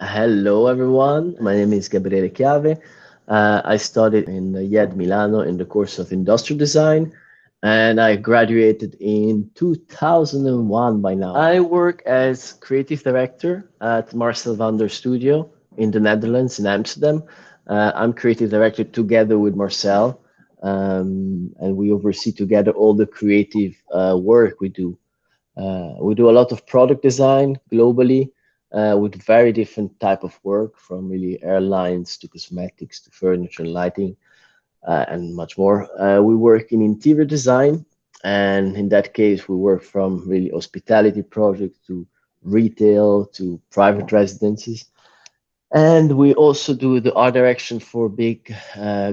Hello, everyone. My name is Gabriele Chiave. I studied in the IED Milano in the course of industrial design, and I graduated in 2001 by now. I work as creative director at Marcel Wanders Studio in the Netherlands, in Amsterdam. I'm creative director together with Marcel, and we oversee together all the creative work we do. We do a lot of product design globally with very different type of work, from really airlines to cosmetics to furniture and lighting and much more. We work in interior design, and in that case, we work from really hospitality projects to retail to private residences. And we also do the art direction for big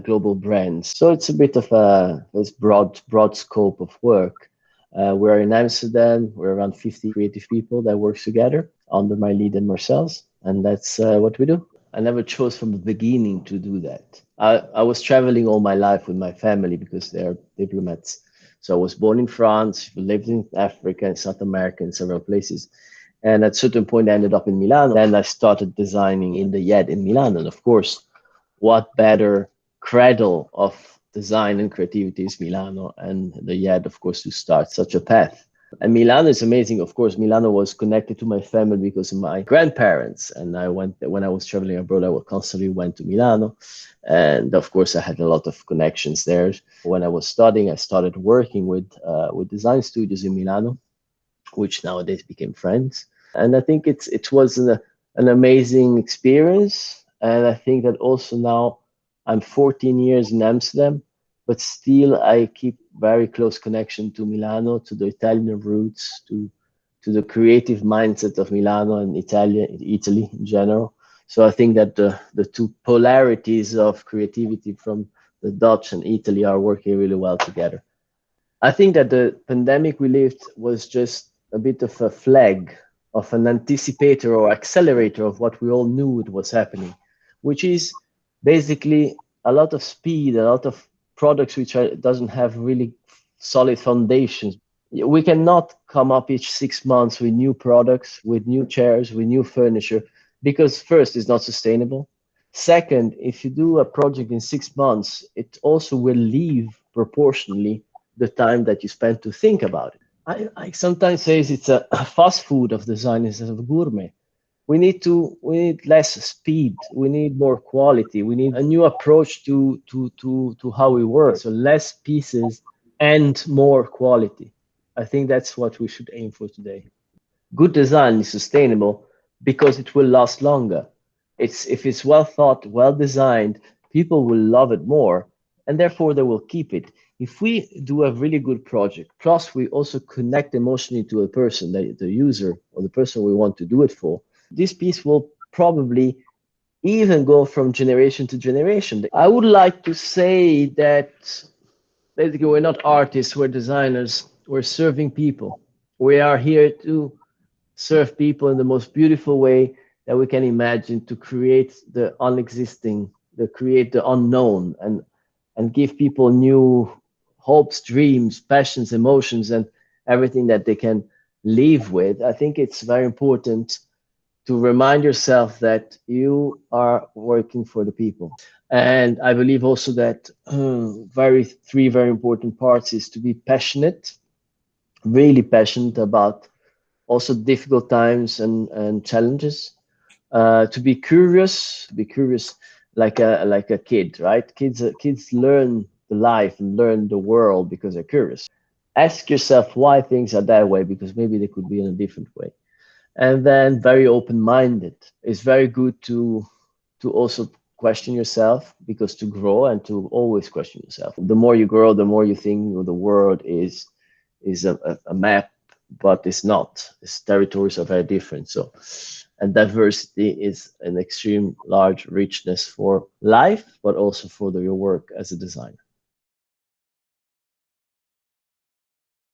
global brands. So it's a bit of a this broad scope of work. We're in Amsterdam. We're around 50 creative people that works together under my lead and Marcel's, and that's what we do. I never chose from the beginning to do that. I was traveling all my life with my family because they're diplomats. So I was born in France, lived in Africa and South America in several places. And at a certain point, I ended up in Milan. Then I started designing in the IED in Milan. And of course, what better cradle of design and creativity is Milano and the IED, of course, to start such a path. And Milano is amazing. Of course, Milano was connected to my family because of my grandparents. And I went when I was traveling abroad, I would constantly went to Milano. And of course, I had a lot of connections there. When I was studying, I started working with design studios in Milano, which nowadays became friends. And I think it was an amazing experience. And I think that also now I'm 14 years in Amsterdam, but still I keep very close connection to Milano, to the Italian roots, to the creative mindset of Milano and Italy in general. So I think that the two polarities of creativity from the Dutch and Italy are working really well together. I think that the pandemic we lived was just a bit of a flag, of an anticipator or accelerator of what we all knew it was happening, which is basically a lot of speed, a lot of products which doesn't have really solid foundations. We cannot come up each 6 months with new products, with new chairs, with new furniture, because first, it's not sustainable. Second, if you do a project in 6 months, it also will leave proportionally the time that you spend to think about it. I sometimes say it's a fast food of design instead of gourmet. We need less speed. We need more quality. We need a new approach to how we work. So less pieces and more quality. I think that's what we should aim for today. Good design is sustainable because it will last longer. It's if it's well thought, well designed, people will love it more, and therefore they will keep it. If we do a really good project, plus we also connect emotionally to a person, the user or the person we want to do it for, this piece will probably even go from generation to generation. I would like to say that basically we're not artists, we're designers, we're serving people. We are here to serve people in the most beautiful way that we can imagine, to create the unexisting, to create the unknown, and give people new hopes, dreams, passions, emotions, and everything that they can live with. I think it's very important to remind yourself that you are working for the people. And I believe also that three very important parts is to be passionate, really passionate about also difficult times and challenges. To be curious like a kid, right? Kids learn the life and learn the world because they're curious. Ask yourself why things are that way, because maybe they could be in a different way. And then very open-minded. It's very good to also question yourself, because to grow and to always question yourself. The more you grow, the more you think the world is a map, but it's not. Its territories are very different. So, and diversity is an extreme large richness for life, but also for your work as a designer.